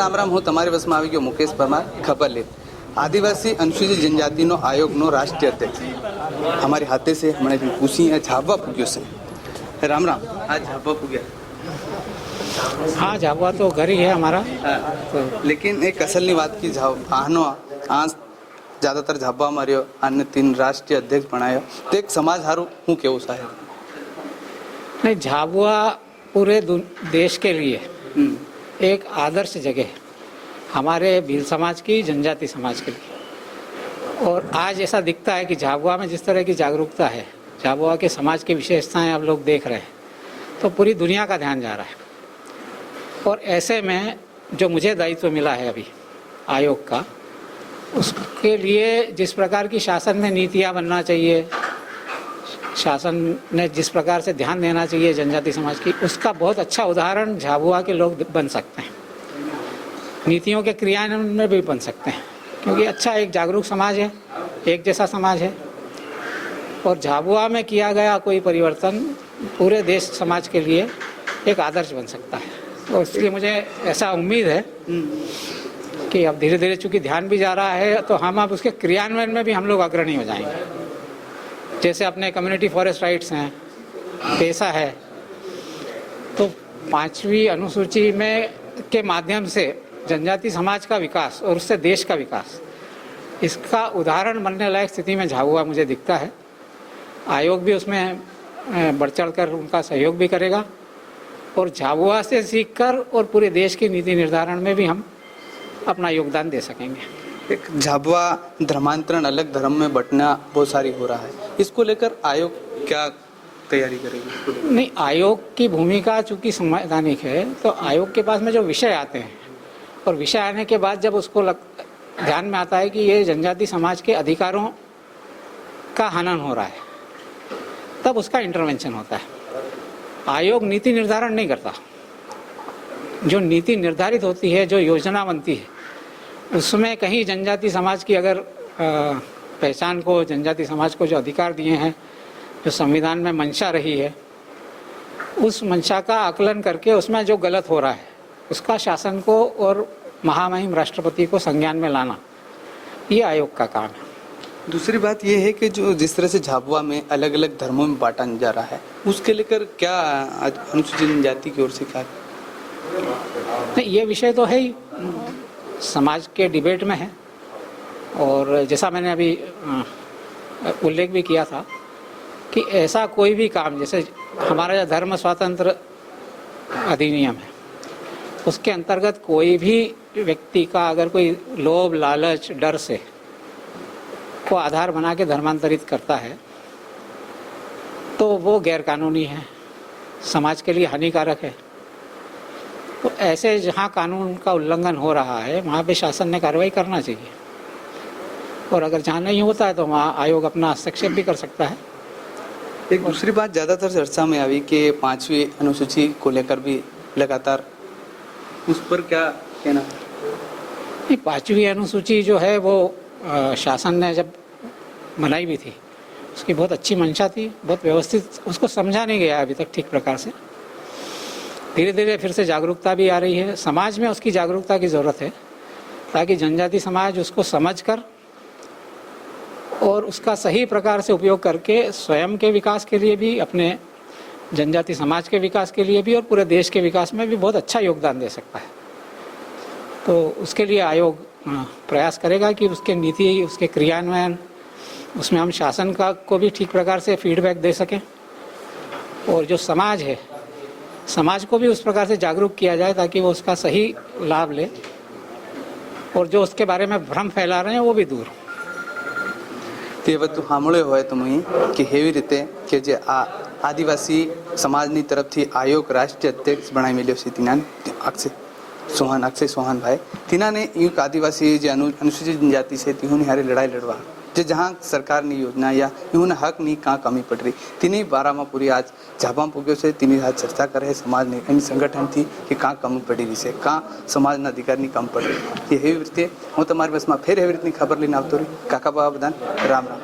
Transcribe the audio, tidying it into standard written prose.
રામ રામ, હું તમારી બસમાં આવી ગયો મુકેશ પરમાર. ખબર લે આદિવાસી अनुसूचित जनजातिનો આયોગનો રાષ્ટ્રીય અધ્યક્ષ हमारे हाथे से हमने पूछी है झाबवा पूग्यो से. राम राम, आज झाबवा पूग्या. हाँ, झाबवा तो घर ही है हमारा. तो लेकिन एक असलनी बात की आनो आज ज्यादातर झाबवा मार्यो अन्य 3 राष्ट्रीय अध्यक्ष बनायो तो एक समाज हारू हूँ केवू साहेब. नहीं, झाबवा पूरे देश के लिए एक आदर्श जगह है, हमारे भील समाज की, जनजाति समाज के लिए. और आज ऐसा दिखता है कि झाबुआ में जिस तरह की जागरूकता है, झाबुआ के समाज की विशेषताएं आप लोग देख रहे हैं, तो पूरी दुनिया का ध्यान जा रहा है. और ऐसे में जो मुझे दायित्व मिला है अभी आयोग का, उसके लिए जिस प्रकार की शासन में नीतियां बनना चाहिए, शासन ने जिस प्रकार से ध्यान देना चाहिए जनजाति समाज की, उसका बहुत अच्छा उदाहरण झाबुआ के लोग बन सकते हैं. नीतियों के क्रियान्वयन में भी बन सकते हैं, क्योंकि अच्छा एक जागरूक समाज है, एक जैसा समाज है. और झाबुआ में किया गया कोई परिवर्तन पूरे देश समाज के लिए एक आदर्श बन सकता है. और इसलिए मुझे ऐसा उम्मीद है कि अब धीरे धीरे चूँकि ध्यान भी जा रहा है, तो हम अब उसके क्रियान्वयन में भी हम लोग अग्रणी हो जाएंगे. जैसे अपने कम्युनिटी फॉरेस्ट राइट्स हैं, पेशा है, तो 5वीं अनुसूची में के माध्यम से जनजाति समाज का विकास और उससे देश का विकास, इसका उदाहरण बनने लायक स्थिति में झाबुआ मुझे दिखता है. आयोग भी उसमें बढ़ चढ़ कर उनका सहयोग भी करेगा और झाबुआ से सीखकर और पूरे देश की नीति निर्धारण में भी हम अपना योगदान दे सकेंगे. एक झाबुआ धर्मांतरण, अलग धर्म में बंटना बहुत सारी हो रहा है, इसको लेकर आयोग क्या तैयारी करेगी? नहीं, आयोग की भूमिका चूंकि संवैधानिक है, तो आयोग के पास में जो विषय आते हैं और विषय आने के बाद जब उसको ध्यान में आता है कि ये जनजाति समाज के अधिकारों का हनन हो रहा है, तब उसका इंटरवेंशन होता है. आयोग नीति निर्धारण नहीं करता. जो नीति निर्धारित होती है, जो योजना बनती है, उसमें कहीं जनजाति समाज की अगर पहचान को, जनजाति समाज को जो अधिकार दिए हैं, जो संविधान में मंशा रही है, उस मंशा का आकलन करके उसमें जो गलत हो रहा है, उसका शासन को और महामहिम राष्ट्रपति को संज्ञान में लाना, ये आयोग का काम है. दूसरी बात ये है कि जो जिस तरह से झाबुआ में अलग अलग धर्मों में बांटा जा रहा है, उसके लेकर क्या अनुसूचित जनजाति की ओर से क्या? नहीं, ये विषय तो है ही, समाज के डिबेट में है. और जैसा मैंने अभी उल्लेख भी किया था कि ऐसा कोई भी काम, जैसे हमारा धर्म स्वातंत्र अधिनियम है, उसके अंतर्गत कोई भी व्यक्ति का अगर कोई लोभ, लालच, डर से को आधार बना के धर्मांतरित करता है, तो वो गैरकानूनी है, समाज के लिए हानिकारक है. तो ऐसे जहाँ कानून का उल्लंघन हो रहा है, वहाँ पे शासन ने कार्रवाई करना चाहिए. और अगर जहाँ नहीं होता है तो वहाँ आयोग अपना हस्तक्षेप भी कर सकता है. एक दूसरी बात ज़्यादातर चर्चा में आई कि 5वीं अनुसूची को लेकर भी लगातार, उस पर क्या कहना? नहीं, 5वीं अनुसूची जो है वो शासन ने जब बनाई भी थी, उसकी बहुत अच्छी मंशा थी, बहुत व्यवस्थित, उसको समझा नहीं गया अभी तक ठीक प्रकार से. धीरे धीरे फिर से जागरूकता भी आ रही है. समाज में उसकी जागरूकता की ज़रूरत है, ताकि जनजाति समाज उसको समझकर और उसका सही प्रकार से उपयोग करके स्वयं के विकास के लिए भी, अपने जनजाति समाज के विकास के लिए भी और पूरे देश के विकास में भी बहुत अच्छा योगदान दे सकता है. तो उसके लिए आयोग प्रयास करेगा कि उसके नीति, उसके क्रियान्वयन, उसमें हम शासन का को भी ठीक प्रकार से फीडबैक दे सकें. और जो समाज है, समाज को भी उस प्रकार से जागरूक किया जाए ताकि वो उसका सही लाभ ले, और जो उसके बारे में भ्रम फैला रहे हैं वो भी दूर. તે બધું સાંભળ્યું હોય તો હું કે એવી રીતે કે જે આ આદિવાસી સમાજની તરફથી આયોગ રાષ્ટ્રીય અધ્યક્ષ બનાવી મેળ્યો છે, તેના અક્ષય ચૌહાણ ભાઈ, તેનાને એક આદિવાસી જે अनुसूचित जनजाति છે તેઓની હારે લડાઈ લડવા, જે જहाँ સરકારની યોજના या એઓના હકની કાં કમી પડી રહી, તેની બારામાં પૂરી આજ झाबा પૂગ્યો છે. તેની સાથે ચર્ચા કરે સમાજની એની સંગઠનથી કે કાં કમી પડી રહી છે, કાં સમાજના અધિકારની કમ પડી રહી. એવી રીતે હું તમારી બસમાં ફેર એવી રીતની ખબર લઈને આવતો રહી. કાકા બાબા બધાને રામ રામ.